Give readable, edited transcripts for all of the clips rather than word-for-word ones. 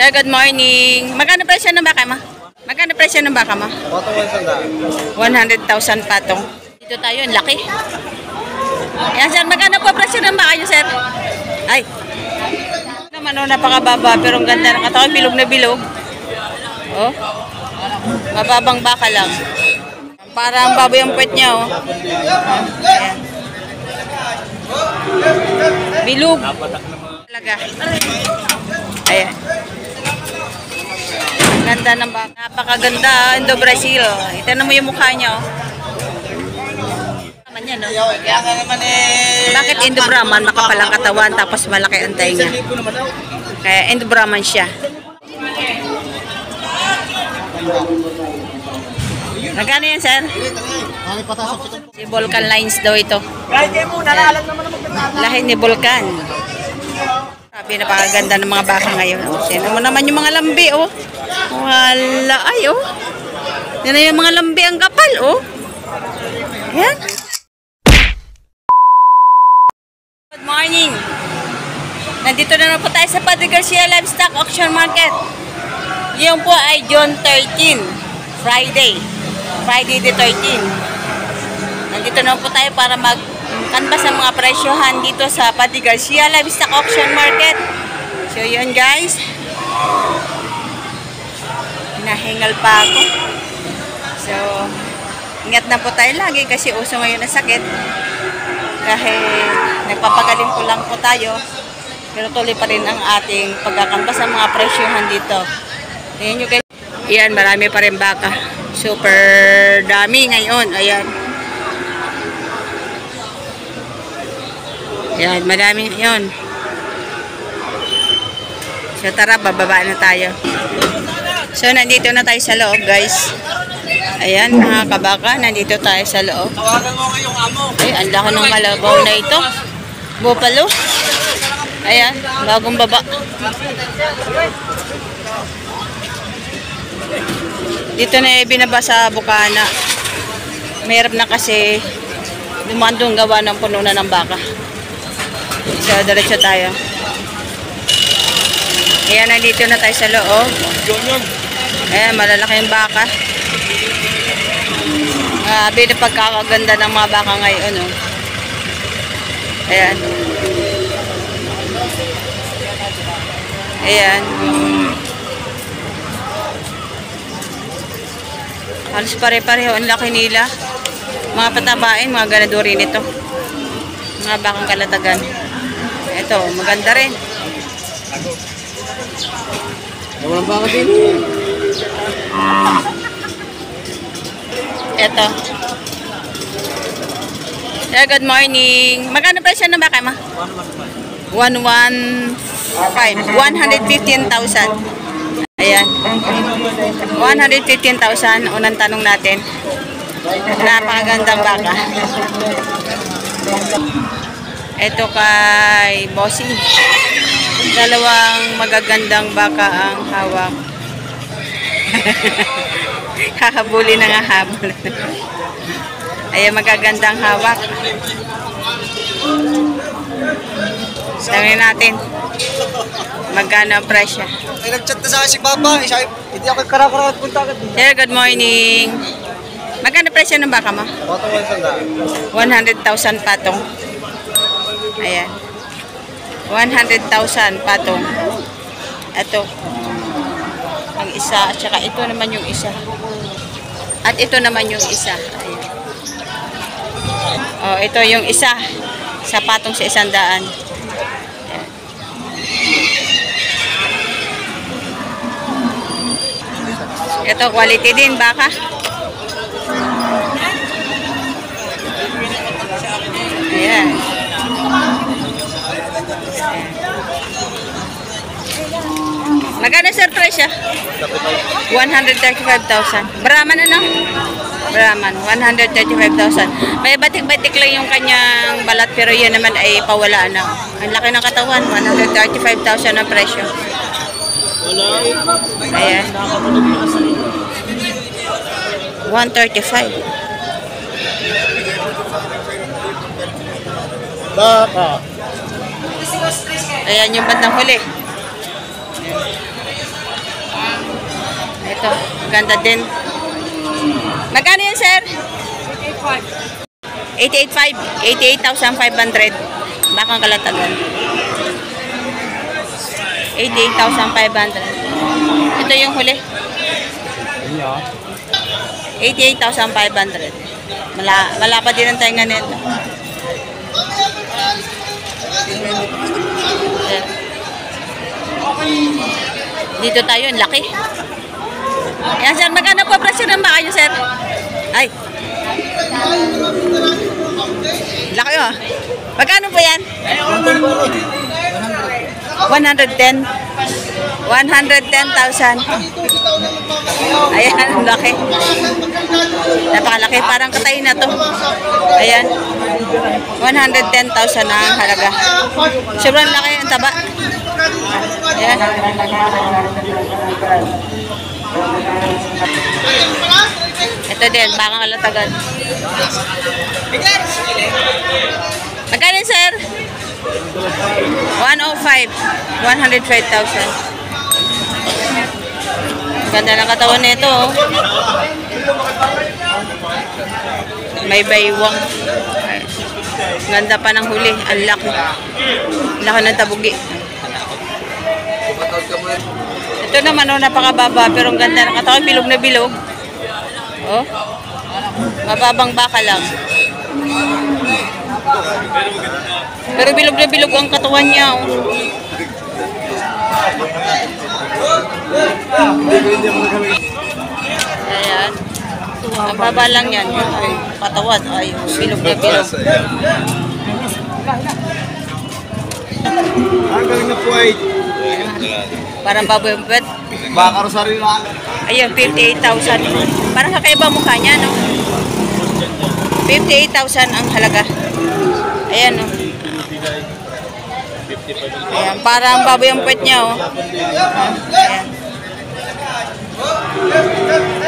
Sir, good morning. Magkano presyo ng baka mo? Magkano presyo ng baka mo? 100,000 patong. Dito tayo, ang laki. Yan sir, magkano po presyo ng baka nyo sir? Ay. Naman o, napakababa pero ang ganda ng katawan, bilog na bilog. Oh. Mababang baka lang. Parang baboy ang puwet niya oh. Ayan. Bilog. Talaga. Ayan. Ganda ng baka. Napakaganda. Indo Brazil. Itanong mo yung mukha niya oh. Naman yan oh. Bakit Indo Brahman? Makapalang katawan tapos malaki ang tainga. Kaya Indo Brahman siya. Magkano yan sir? Si Vulcan Lines daw ito. Lahi ni Vulcan. Sabi, napakaganda ng mga baka ngayon. Sino mo naman yung mga lambi, oh. Wala, ay, oh. Yan na yung mga lambi ang kapal, oh. Ayan. Good morning. Nandito na po tayo sa Padre Garcia Livestock Auction Market. Yung po ay June 13, Friday the 13. Nandito na po tayo para mag-canvas ng mga presyohan dito sa Padre Garcia Livestock Auction Market. So yun guys, hinahingal pa ako. So ingat na po tayo lagi kasi uso ngayon na sakit. Kahit nagpapagaling po lang po tayo, pero tuloy pa rin ang ating pagkakanvas ng mga presyohan dito. Tingnan nyo guys, yan, marami pa rin baka. Super dami ngayon. Ayan. Ayan, madami ngayon. So tara, bababa na tayo. So nandito na tayo sa loob guys. Ayan mga kabaka, nandito tayo sa loob. Ay, ang laki ng kalabaw na ito. Bupalo. Ayan, bagong baba. Dito na binaba sa bukana. Mahirap na kasi dumaan doon gawa ng pununan ng baka. So, diretso tayo. Ayan, nandito na tayo sa loob. Ayan, malalaki yung baka. Grabe na pagkakaganda ng mga baka ngayon. Oh. Ayan. Ayan. Halos pare-pareho ang laki nila. Mga patabain, mga ganaduri nito. Mga bakang kalatagan. Ito, maganda rin. Walang baka din. Ito. Yeah, good morning. Magkano presyo ng baka ma? 115,000. Ayan. 115,000. Unang tanong natin. Napakagandang baka. Ito kay Bossy. Dalawang magagandang baka ang hawak. Hahabuli na nga habol. Ayan, magagandang hawak. Tanungin natin. Magkano ang presyo? Ay, nag-chat na sa akin si Papa. Hindi ako karakarawan punta agad. Sir, good morning. Magkano presyo ng baka mo? 100,000 patong. Ayan. 100,000 patong. Ito. Ang isa. At saka ito naman yung isa. At ito naman yung isa. Ayan. Oh, ito yung isa. Sa patong sa 100. Ayan. Ito, quality din, baka. Ayan. Magkano sir presyo? 135,000. Brahman ano? Brahman, 135,000. May batik-batik lang yung kanyang balat pero yan naman ay pawala na. Ang laki ng katawan, 135,000 ang presyo. Ayan. 135. Baka. Ayan yung bandang huli. Ito, ganda din. Magkano yan, sir? 88,500. 88,500. Bakang kalatagan. 88,500. Ito yung huli. 88,500. Malapa din ang tainga nito. Dito tayo, ang laki. Ayan, sir, magkano po presyo ng baka nyo, sir? Ay. Laki, oh. Magkano po yan? 110. 110,000. Ayan, ang laki. Napakalaki, parang katay na to. Ayan. 110,000 na ang halaga. Sobrang laki ang taba. Ayan. Ito din, bakang kalatagan. Magkano, sir? 105. 105,000. Ganda ng katawan nito, oh. May baywang. Ganda pa ng huli. Ang laki. Laki ng tabugi. Ito naman, oh, napakababa. Pero ang ganda ng katawan. Bilog na bilog. Oh. Mababang baka lang. Pero bilog na bilog ang katawan niya, oh. Ayan. Ang baba lang yan. Ay, patawad. Ay, bilog na bilog. Ang galing na po ay. Parang baboy ang pwet. Baka rosaryo lang. Ayun, 58,000. Parang kakaiba mukha niya, no? 58,000 ang halaga. Ayan, no? Ayan, parang baboy ang pwet niya, oh. Ayan.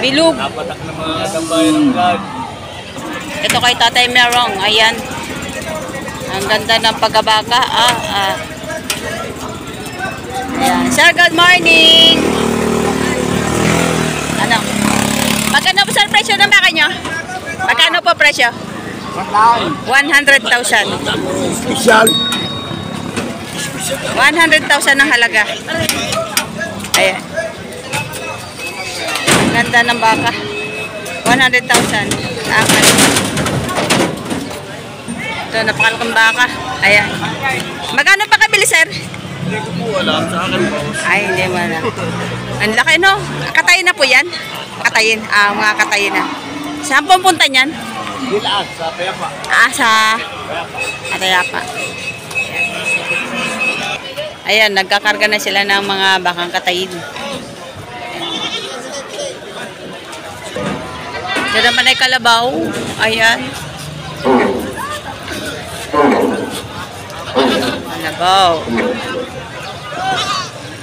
Bilog. Ito kay Tatay Merong. Ayan. Ang ganda ng pagkabaka. Ayan. Sir, good morning. Ano? Magkano po, sir, presyo ng baka nyo? Magkano po presyo? 100,000. 100,000 ang halaga. Ayan. Ang ganda ng baka. 100,000. Ito, napakalakang baka. Ayan. Magkano pa kabili, sir? Hindi ko po alam sa akin po. Ay, hindi mo na. Ang laki, no? Katayin na po yan? Katayin. Mga katayin na. Saan po ang punta niyan? Dilaan, sa Payapa. Sa Atayapa. Ayan, nagkakarga na sila ng mga bakang katayin. Ito naman ay kalabaw. Ayan. Kalabaw.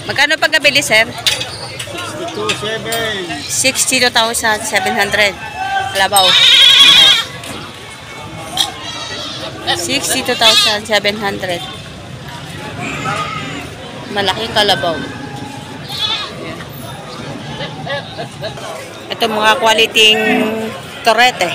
Magkano pagkabili, sir? 62,700. Kalabaw. 62,700. Malaking kalabaw. Ito mga quality torete.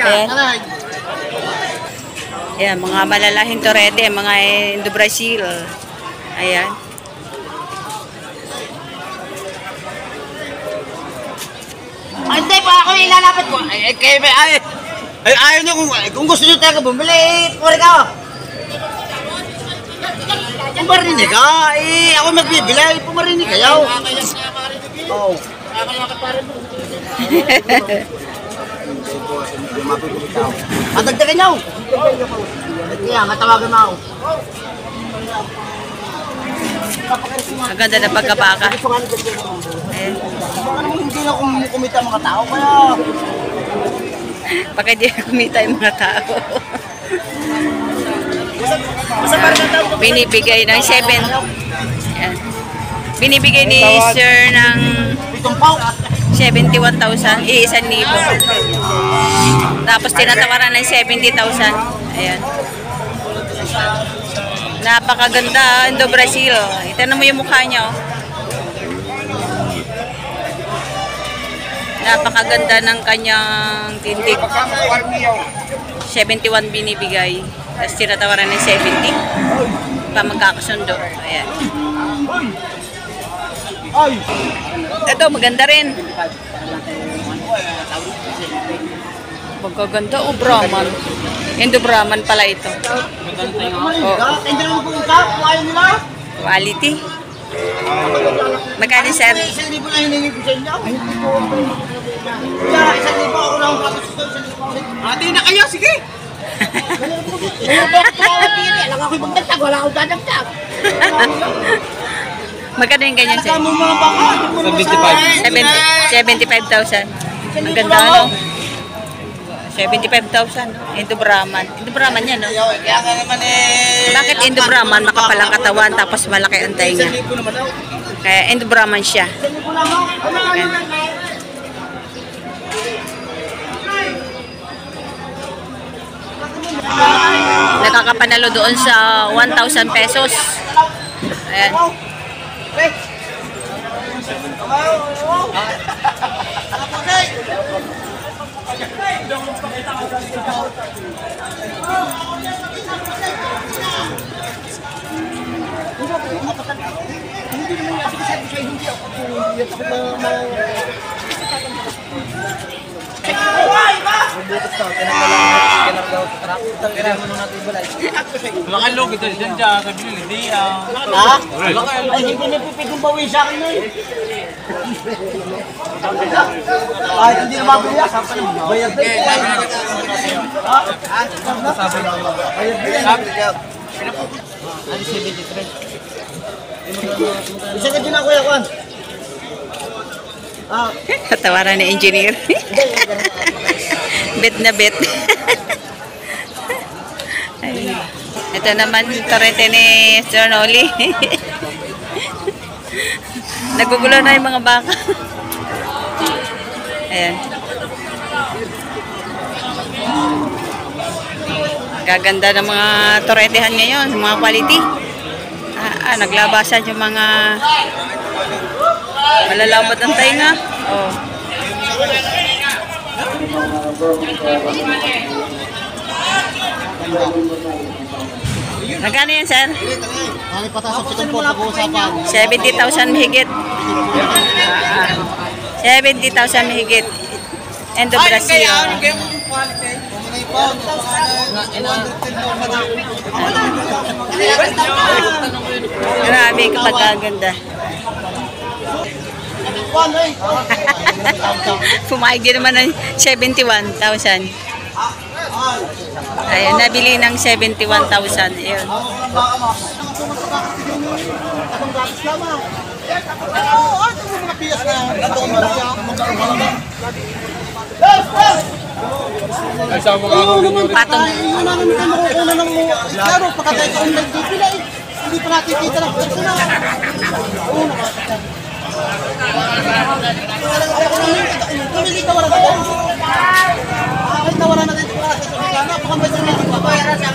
Ayan. Ayan, mga malalahing torete, mga Indo Brazil. Ayan. Hindi po ako ilalapit po. Ayaw nyo kung gusto nyo tayo bumili, puri ka. Pumarinig ka. Ako magbibili, pumarinig kayo. Oo. Matagdagan nyo. Kaya, matawagan mo ako. Ang ganda ng pagkabaka. Ayan. Hindi na kumita mga tao kaya. Baka hindi na kumita yung mga tao. Binibigay ng 7. Ayan. Binibigay ni sir ng 71,000. 1,000. Tapos tinatawaran ng 70,000. Ayan. Napakaganda. Indo Brazil. Itanong mo yung mukha niya. Oh. Napakaganda ng kanyang tindig. 71 binibigay. Tapos tinatawaran ng 70. Pa magkakasundo. Ayan. Ito, maganda rin. Magaganda. Oh, Brahman. Indo Brahman pala ito. Oh. Quality. Magkano, sir? 1,000 na hiningi ko sa inyo. 1,000 ako na ang ate na kayo, sige! Alam ako ibang dagtag, wala akong dadagtag. Magkano yung ganyan, sir? 75,000. Ang ganda, no? 75,000. Indo Brahman. Indo Brahman yan, no? Kaya nga naman Bakit Indo Brahman? Makapalang katawan tapos malaki ang tainga. Kaya Indo Brahman siya. Ayan. Nakakapanalo doon sa 1,000 pesos. Ayan. Makalog ito dyan dyan. Sabi nyo, hindi Ha? Ay, hindi napipigong bawi sa akin nun. Ay, hindi na mabili. Bayad na. Isa ka din ako yan. Tawaran ni engineer. Bet na bet. Ay, ito naman torrente ni Sir Noli. Nagugulo na yung mga baka. Ayan. Gaganda ng mga torrentehan ngayon, mga quality. Naglabasan yung mga malalapad ang tainga. Oh. Magkano yan, sir? 70,000 mahigit. 70,000 mahigit. Endo Brazil. Grabe kapag gaganda. Pumayag din naman ng 71,000. Ayun, nabili ng 71,000. Ayun. Patong. Hindi pa nakikita ng personal. Pumili ka wala natin. Kahit na wala natin ito para sa Solikana, pakambay sa mga babayaran sa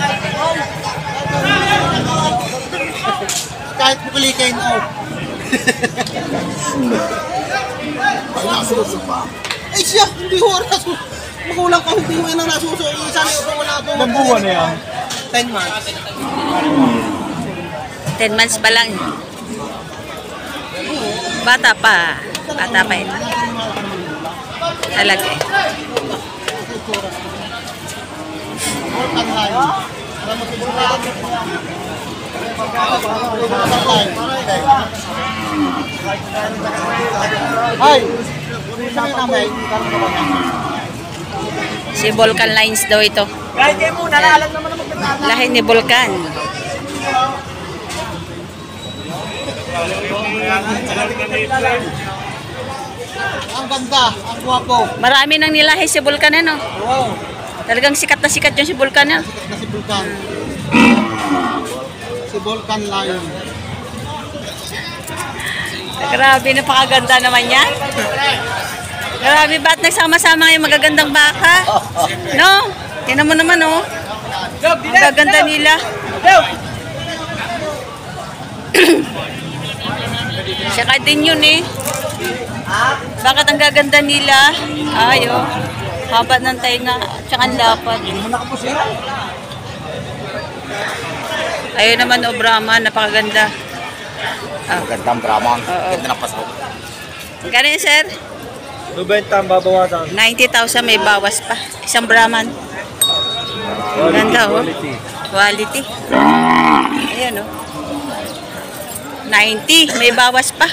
kahit pumili kayo na. Ay, nasuso pa. Ay siya, hindi ho nasuso. Magulang ka, hindi mo yan ang nasuso. Isa na ito, wala ito. Ilang buwan na yan? 10 months. 10 months pa lang. Bata pa. Bata pa yun. Talaga eh. Si Vulcan Lines daw ito. Lahi ni Vulcan. Ang ganda, ang guwapo. Marami nang nilahi si Vulcan ano. Wow. Talagang sikat na sikat yung si Vulcan ano. Sikat na si Vulcan. Si Vulcan Lion. Grabe, napakaganda naman yan. Grabe, ba't nagsama-sama yung magagandang baka? No? Tingnan mo naman oh. Ang gaganda nila. Saka din yun eh. Bakit ang gaganda nila? Ay, oh. Haba ng tainga. Tsaka ang lapad. Ayun naman, oh, Brahma. Napakaganda. Gandang Brahman. Oo. Ganda ng pasok. Magkano yun, sir? 90 ang babawasan. 90,000 may bawas pa. Isang Brahman. Ganda, oh. Quality. Ayan, oh. 90, may bawas pa.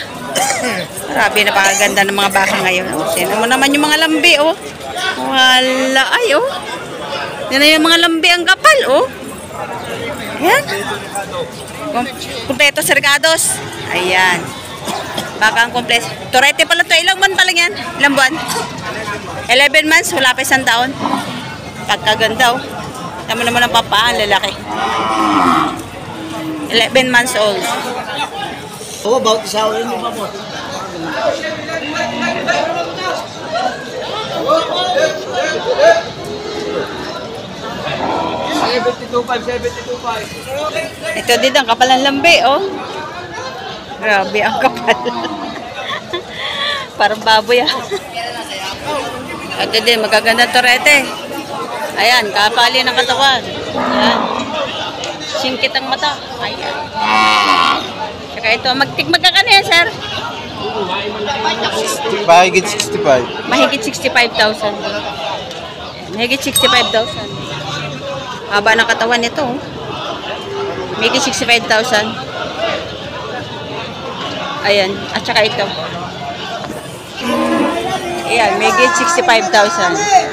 Grabe, napakaganda ng mga baka ngayon. Oh. Sino mo naman yung mga lambi, oh. Wala, ay, oh. Yan na yung mga lambi ang kapal, oh. Ayan. Kompleto Cercados. Ayan. Baka ang kompleto. Torete pala to. Ilang buwan pa lang yan? Ilang buwan? 11 months. Wala pa isang taon. Pagkaganda, oh. Tama naman ang papa, ang lalaki. 11 months old. Oo, about isaw yun yung babot. Ito din ang kapal ng lambi, oh. Grabe ang kapal. Parang baboy, ah. Ito din, magaganda torete. Ayan, kapali ng katawan. Ayan. Singkit ang mata. Ayan. Saka ito, magkakano yan, sir? Mahigit 65. Mahigit 65,000. Mahigit 65,000. Haba ng katawan nito, oh. Mahigit 65,000. Ayan, at saka ito. Ayan, mahigit 65,000.